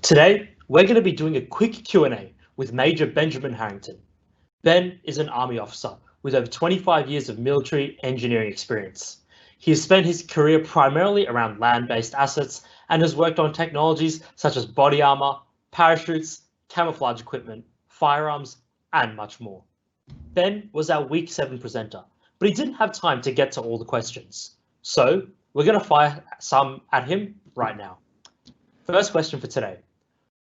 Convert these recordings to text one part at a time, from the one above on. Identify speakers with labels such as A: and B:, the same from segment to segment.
A: Today, we're going to be doing a quick Q&A with Major Benjamin Harington. Ben is an Army officer with over 25 years of military engineering experience. He has spent his career primarily around land-based assets and has worked on technologies such as body armor, parachutes, camouflage equipment, firearms, and much more. Ben was our Week 7 presenter, but he didn't have time to get to all the questions. So we're going to fire some at him right now. First question for today.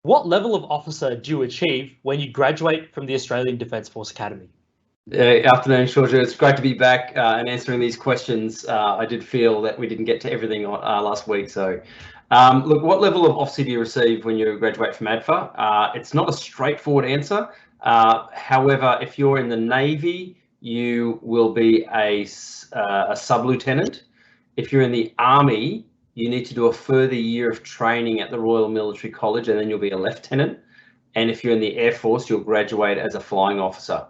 A: What level of officer do you achieve when you graduate from the Australian Defence Force Academy?
B: Afternoon, Georgia. It's great to be back and answering these questions. I did feel that we didn't get to everything last week. So, look, what level of officer do you receive when you graduate from ADFA? It's not a straightforward answer. However, if you're in the Navy, you will be a sub-lieutenant. If you're in the Army, you need to do a further year of training at the Royal Military College, and then you'll be a lieutenant. And if you're in the Air Force, you'll graduate as a flying officer.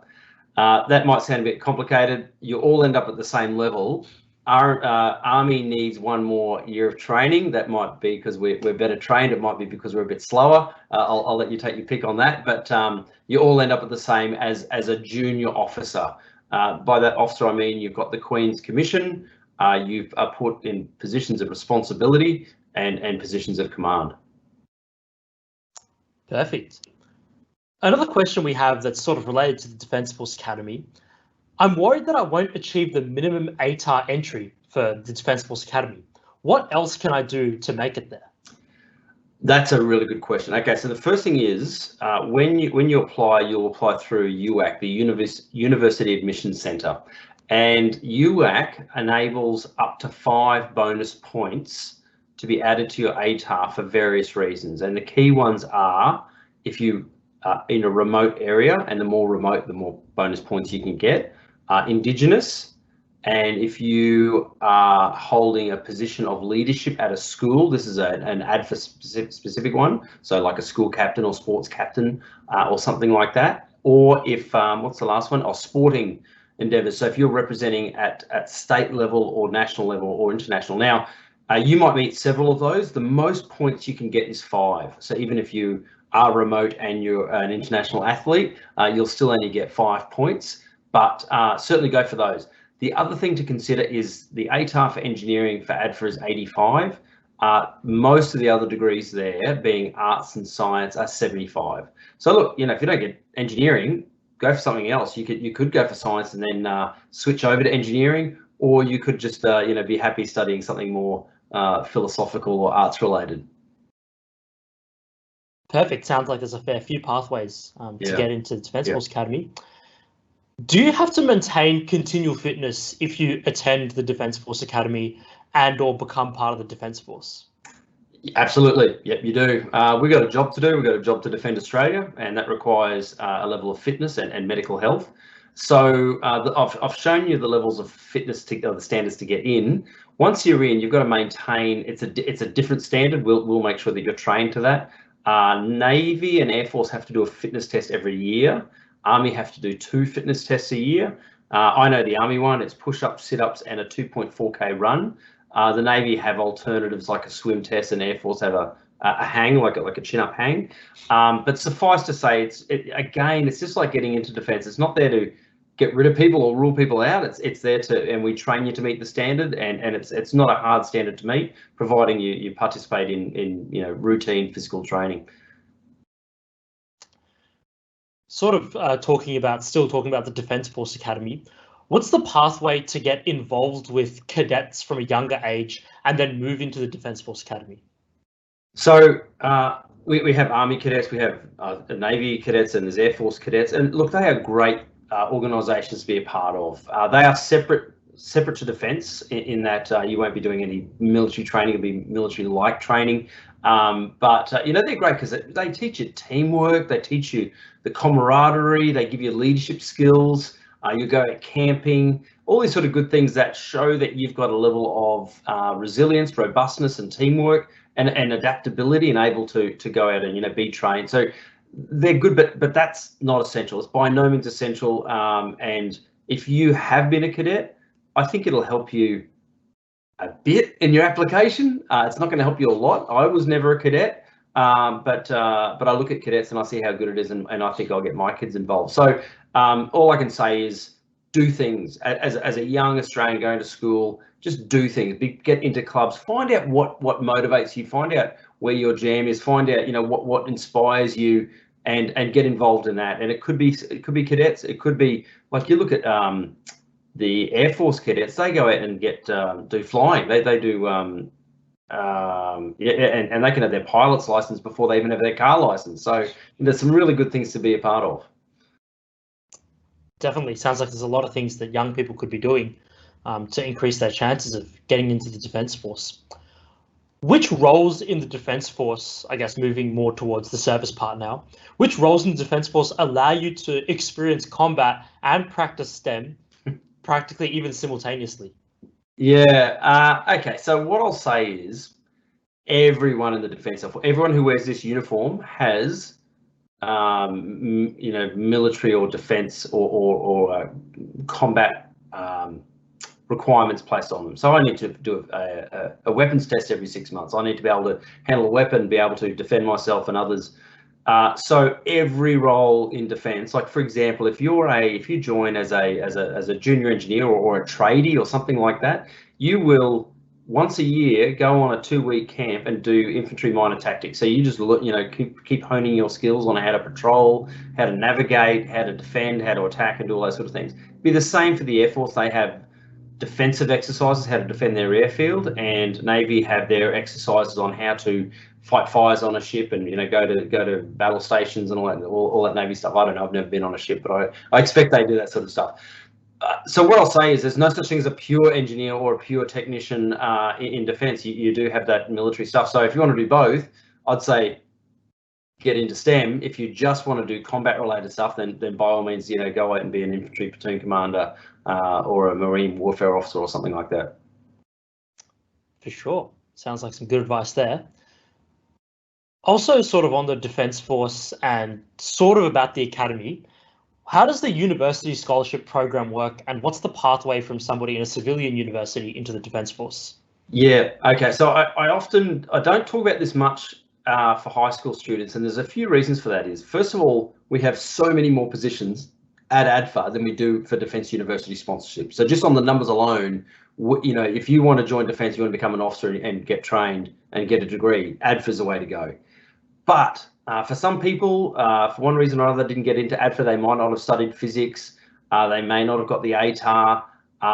B: That might sound a bit complicated. You all end up at the same level. Our Army needs one more year of training. That might be because we're better trained. It might be because we're a bit slower. I'll let you take your pick on that. But you all end up at the same as a junior officer. By that officer, I mean you've got the Queen's Commission. You've put in positions of responsibility and positions of command.
A: Perfect. Another question we have that's sort of related to the Defence Force Academy. I'm worried that I won't achieve the minimum ATAR entry for the Defence Force Academy. What else can I do to make it there?
B: That's a really good question. Okay, so the first thing is when you apply, you'll apply through UAC, the University Admissions Centre. And UAC enables up to 5 bonus points to be added to your ATAR for various reasons. And the key ones are if you are in a remote area, and the more remote, the more bonus points you can get. Indigenous, and if you are holding a position of leadership at a school, this is an ADFA specific one, so like a school captain or sports captain or something like that. Or if, what's the last one? Sporting endeavours. So if you're representing at state level or national level or international. Now, you might meet several of those. The most points you can get is 5. So even if you are remote and you're an international athlete, you'll still only get 5 points, but certainly go for those. The other thing to consider is the ATAR for engineering for ADFA is 85. Most of the other degrees there, being arts and science, are 75. So look, if you don't get engineering, go for something else. You could go for science and then switch over to engineering, or you could just be happy studying something more philosophical or arts related.
A: Perfect. Sounds like there's a fair few pathways to get into the Defence Force Academy. Do you have to maintain continual fitness if you attend the Defence Force Academy and or become part of the Defence Force?
B: Absolutely. Yep, you do. We've got a job to do. We've got a job to defend Australia, and that requires a level of fitness and medical health. So I've shown you the levels of fitness, the standards to get in. Once you're in, you've got to maintain. It's a different standard. We'll make sure that you're trained to that. Navy and Air Force have to do a fitness test every year. Army have to do 2 fitness tests a year. I know the Army one. It's push-ups, sit-ups, and a 2.4K run. The Navy have alternatives like a swim test, and Air Force have a hang, like a chin-up hang. But suffice to say, it's just like getting into defence. It's not there to get rid of people or rule people out. It's there to, and we train you to meet the standard, and it's not a hard standard to meet, providing you participate in routine physical training.
A: Sort of still talking about the Defence Force Academy. What's the pathway to get involved with cadets from a younger age and then move into the Defence Force Academy?
B: So we have Army cadets, we have the Navy cadets, and there's Air Force cadets. And look, they are great organisations to be a part of. They are separate to Defence in that you won't be doing any military training. It'll be military-like training. But they're great because they teach you teamwork. They teach you the camaraderie. They give you leadership skills. You go camping, all these sort of good things that show that you've got a level of resilience, robustness, and teamwork, and adaptability, and able to go out and be trained. So they're good, but that's not essential. It's by no means essential. And if you have been a cadet, I think it'll help you a bit in your application. It's not going to help you a lot. I was never a cadet. but I look at cadets and I see how good it is, and I think I'll get my kids involved. So all I can say is do things as a young Australian going to school. Just do things. Get into clubs. Find out what motivates you. Find out where your jam is. Find out what inspires you, and get involved in that. And it could be cadets. It could be like you look at the Air Force cadets. They go out and get do flying. They do. And they can have their pilot's license before they even have their car license. So there's some really good things to be a part of.
A: Definitely sounds like there's a lot of things that young people could be doing to increase their chances of getting into the Defence Force. Which roles in the Defence Force, I guess moving more towards the service part now, which roles in the Defence Force allow you to experience combat and practice STEM practically even simultaneously?
B: Yeah, okay, so what I'll say is everyone in the Defence Force, everyone who wears this uniform has military or defence or combat requirements placed on them. So I need to do a weapons test every 6 months. I need to be able to handle a weapon, be able to defend myself and others. So every role in defence, like for example, if you join as a junior engineer or a tradie or something like that, you will once a year go on a 2-week camp and do infantry minor tactics. So you just look, keep honing your skills on how to patrol, how to navigate, how to defend, how to attack, and do all those sort of things. Be the same for the Air Force. They have defensive exercises, how to defend their airfield, and Navy have their exercises on how to fight fires on a ship and go to battle stations and all that Navy stuff. I don't know, I've never been on a ship, but I expect they do that sort of stuff. So what I'll say is there's no such thing as a pure engineer or a pure technician in defence. You do have that military stuff. So if you want to do both, I'd say get into STEM. If you just want to do combat related stuff, then by all means, go out and be an infantry platoon commander or a marine warfare officer or something like that.
A: For sure. Sounds like some good advice there. Also sort of on the Defence Force and sort of about the academy, how does the university scholarship program work, and what's the pathway from somebody in a civilian university into the Defence Force? Yeah,
B: okay. So I don't talk about this much for high school students, and there's a few reasons for that. Is first of all, we have so many more positions at ADFA than we do for Defence University sponsorship. So just on the numbers alone, if you want to join Defence, you want to become an officer and get trained and get a degree, ADFA is the way to go. But for some people, for one reason or other, didn't get into ADFA. They might not have studied physics. They may not have got the ATAR,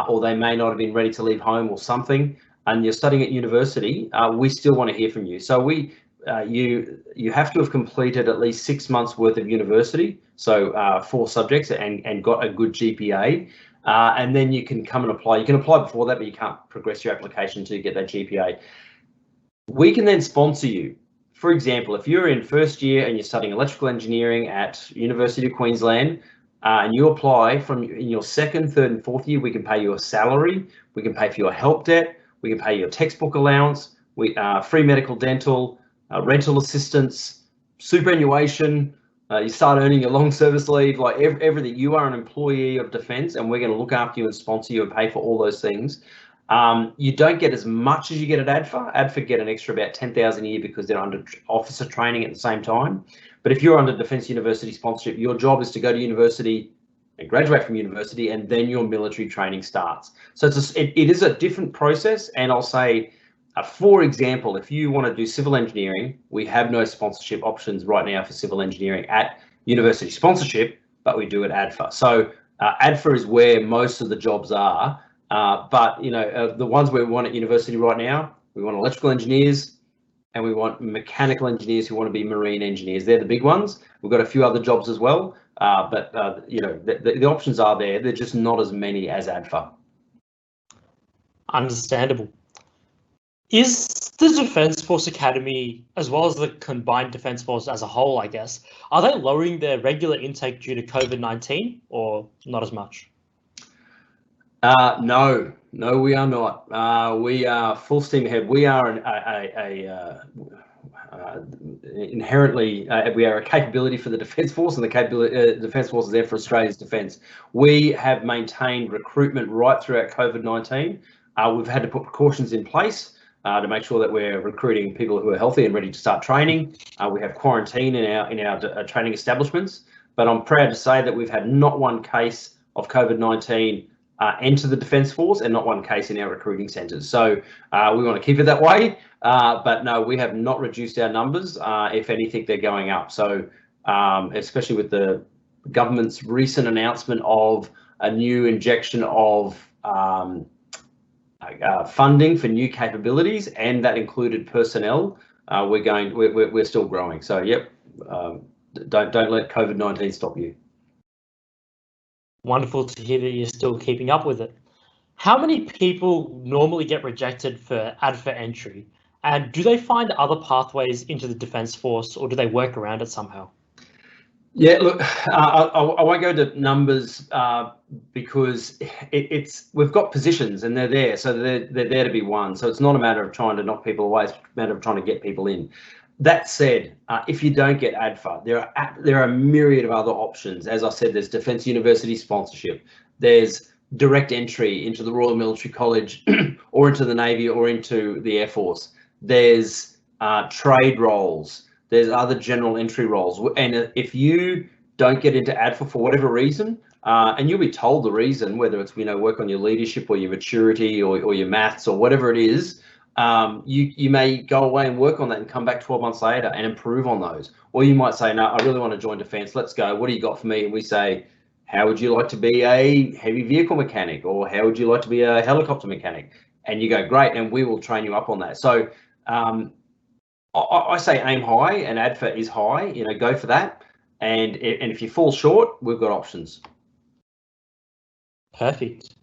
B: or they may not have been ready to leave home or something. And you're studying at university. We still want to hear from you. So you have to have completed at least 6 months worth of university. So 4 subjects and got a good GPA. And then you can come and apply. You can apply before that, but you can't progress your application until you get that GPA. We can then sponsor you. For example, if you're in first year and you're studying electrical engineering at University of Queensland, and you apply in your second, third, and fourth year, we can pay you a salary, we can pay for your help debt, we can pay your textbook allowance, free medical, dental, rental assistance, superannuation. You start earning your long service leave, like everything. You are an employee of Defence, and we're going to look after you and sponsor you and pay for all those things. You don't get as much as you get at ADFA. ADFA get an extra about 10,000 a year because they're under officer training at the same time. But if you're under Defence University sponsorship, your job is to go to university and graduate from university, and then your military training starts. So it is a different process. And I'll say, for example, if you want to do civil engineering, we have no sponsorship options right now for civil engineering at university sponsorship, but we do at ADFA. So ADFA is where most of the jobs are. But the ones we want at university right now, we want electrical engineers and we want mechanical engineers who want to be marine engineers. They're the big ones. We've got a few other jobs as well, but the options are there. They're just not as many as ADFA.
A: Understandable. Is the Defence Force Academy, as well as the combined Defence Force as a whole, I guess, are they lowering their regular intake due to COVID-19 or not as much?
B: No, we are not. We are full steam ahead. We are inherently, we are a capability for the Defence Force, and the capability Defence Force is there for Australia's defence. We have maintained recruitment right throughout COVID-19. We've had to put precautions in place. to make sure that we're recruiting people who are healthy and ready to start training. We have quarantine in our training establishments, but I'm proud to say that we've had not one case of COVID-19 enter the Defence Force and not one case in our recruiting centres. So we want to keep it that way, but no, we have not reduced our numbers. If anything, they're going up. So especially with the government's recent announcement of a new injection of funding for new capabilities, and that included personnel, we're still growing. So yep, don't let COVID-19 stop you.
A: Wonderful to hear that you're still keeping up with it. How many people normally get rejected for ADFA entry, and do they find other pathways into the Defence Force, or do they work around it somehow?
B: Yeah, look, I won't go to numbers because we've got positions and they're there, so they're there to be won. So it's not a matter of trying to knock people away; it's a matter of trying to get people in. That said, if you don't get ADFA, there are a myriad of other options. As I said, there's Defence University sponsorship. There's direct entry into the Royal Military College, or into the Navy, or into the Air Force. There's trade roles. There's other general entry roles, and if you don't get into ADFA for whatever reason, and you'll be told the reason, whether it's work on your leadership or your maturity or your maths or whatever it is, you may go away and work on that and come back 12 months later and improve on those. Or you might say, no, I really want to join Defence. Let's go. What do you got for me? And we say, how would you like to be a heavy vehicle mechanic, or how would you like to be a helicopter mechanic? And you go, great, and we will train you up on that. So I say aim high, and ADFA is high. Go for that. And if you fall short, we've got options.
A: Perfect.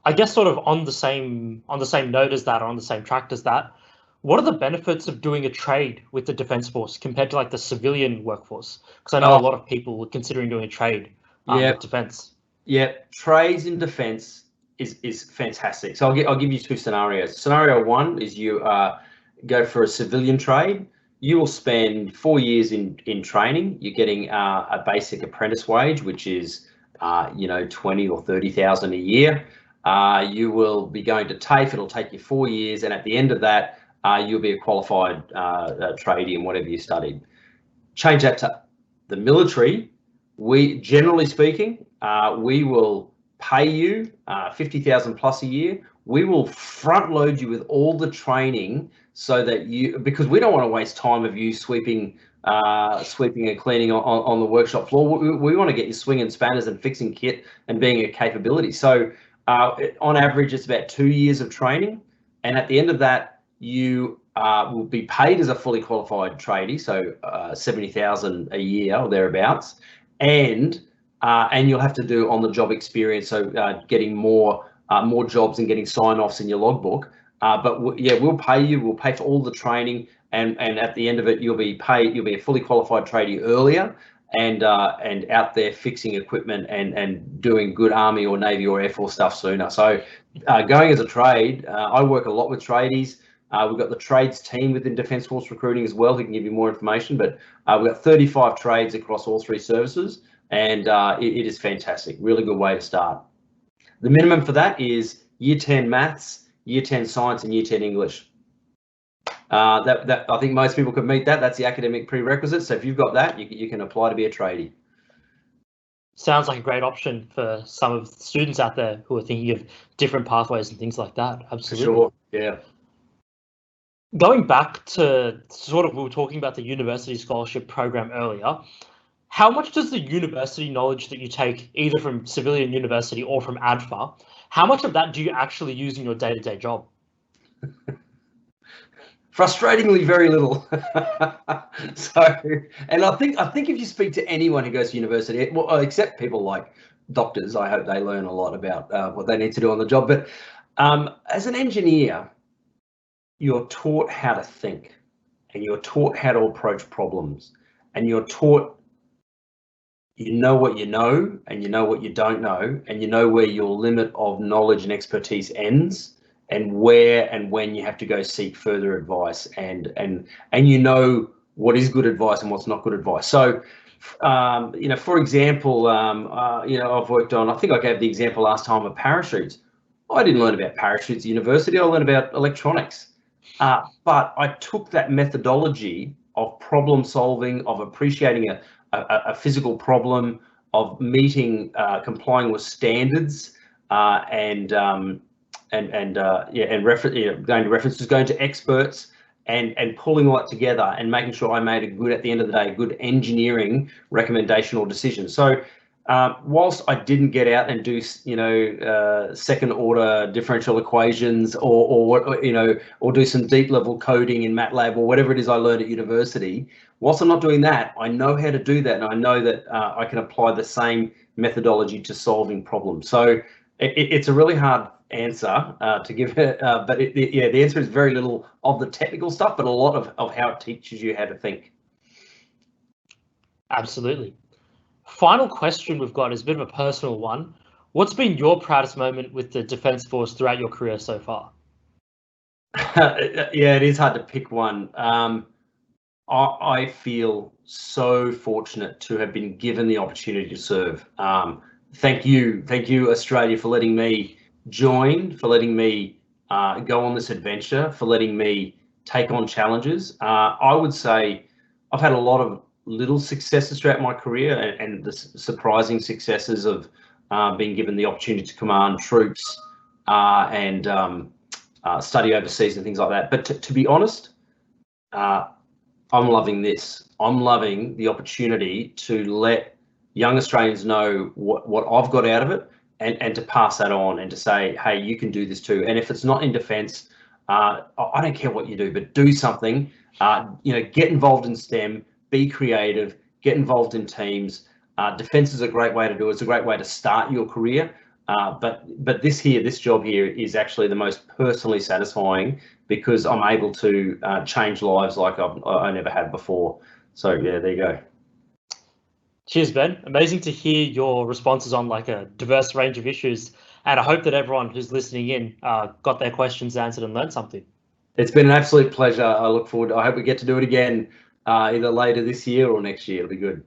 A: I guess sort of on the same note as that, or on the same track as that, what are the benefits of doing a trade with the Defence Force compared to like the civilian workforce? Because I know a lot of people are considering doing a trade with Defence. Yeah,
B: trades in Defence is fantastic. So I'll give you two scenarios. Scenario one is you go for a civilian trade. You will spend 4 years in training. You're getting a basic apprentice wage, which is 20 or 30,000 a year. You will be going to TAFE. It'll take you 4 years, and at the end of that, you'll be a qualified tradie in whatever you studied. Change that to the military. We, generally speaking, we will pay you 50,000 plus a year. We will front load you with all the training, so that because we don't want to waste time of you sweeping and cleaning on the workshop floor. We want to get you swinging spanners and fixing kit and being a capability. So on average, it's about 2 years of training, and at the end of that, you will be paid as a fully qualified tradie, so 70,000 a year or thereabouts, and you'll have to do on-the-job experience, so getting more jobs and getting sign-offs in your logbook. But yeah, we'll pay you. We'll pay for all the training, and at the end of it, you'll be paid. You'll be a fully qualified tradie earlier, and out there fixing equipment and doing good Army or Navy or Air Force stuff sooner. So going as a trade, I work a lot with tradies. We've got the trades team within Defence Force recruiting as well, who can give you more information. But we've got 35 trades across all three services, and it is fantastic. Really good way to start. The minimum for that is Year 10 Maths, Year 10 Science, and Year 10 English. That I think most people could meet that. That's the academic prerequisite. So if you've got that, you can apply to be a tradie.
A: Sounds like a great option for some of the students out there who are thinking of different pathways and things like that. Absolutely.
B: For sure. Yeah.
A: Going back to we were talking about the university scholarship program earlier. How much does the university knowledge that you take either from civilian university or from ADFA, how much of that do you actually use in your day-to-day job?
B: Frustratingly, very little. And I think if you speak to anyone who goes to university, well, except people like doctors, I hope they learn a lot about what they need to do on the job. But as an engineer, you're taught how to think, and you're taught how to approach problems, and you're taught you know what you know, and you know what you don't know, and you know where your limit of knowledge and expertise ends, and where and when you have to go seek further advice, and you know what is good advice and what's not good advice. So, for example, I've worked on, I think I gave the example last time of parachutes. I didn't learn about parachutes at university. I learned about electronics. But I took that methodology of problem solving, of appreciating a physical problem, of meeting, complying with standards, going to references, going to experts, and pulling all that together and making sure I made at the end of the day, good engineering recommendation or decision. So whilst I didn't get out and do, second order differential equations or do some deep level coding in MATLAB or whatever it is I learned at university, whilst I'm not doing that, I know how to do that, and I know that I can apply the same methodology to solving problems. So it's a really hard answer to give it, but the answer is very little of the technical stuff, but a lot of how it teaches you how to think.
A: Absolutely. Final question we've got is a bit of a personal one. What's been your proudest moment with the Defence Force throughout your career so far?
B: Yeah, it is hard to pick one. I feel so fortunate to have been given the opportunity to serve. Thank you, Australia, for letting me join, for letting me go on this adventure, for letting me take on challenges. I would say I've had a lot of little successes throughout my career, and the surprising successes of being given the opportunity to command troops and study overseas and things like that. But to be honest, I'm loving this. I'm loving the opportunity to let young Australians know what I've got out of it, and to pass that on and to say, hey, you can do this too. And if it's not in defence, I don't care what you do, but do something. Get involved in STEM. Be creative, get involved in teams. Defence is a great way to do it. It's a great way to start your career. But this job here is actually the most personally satisfying, because I'm able to change lives like I never had before. So yeah, there you go.
A: Cheers, Ben. Amazing to hear your responses on like a diverse range of issues. And I hope that everyone who's listening in got their questions answered and learned something.
B: It's been an absolute pleasure. I look forward. I hope we get to do it again. Either later this year or next year. It'll be good.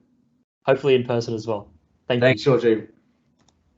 A: Hopefully in person as well.
B: Thanks, Georgie.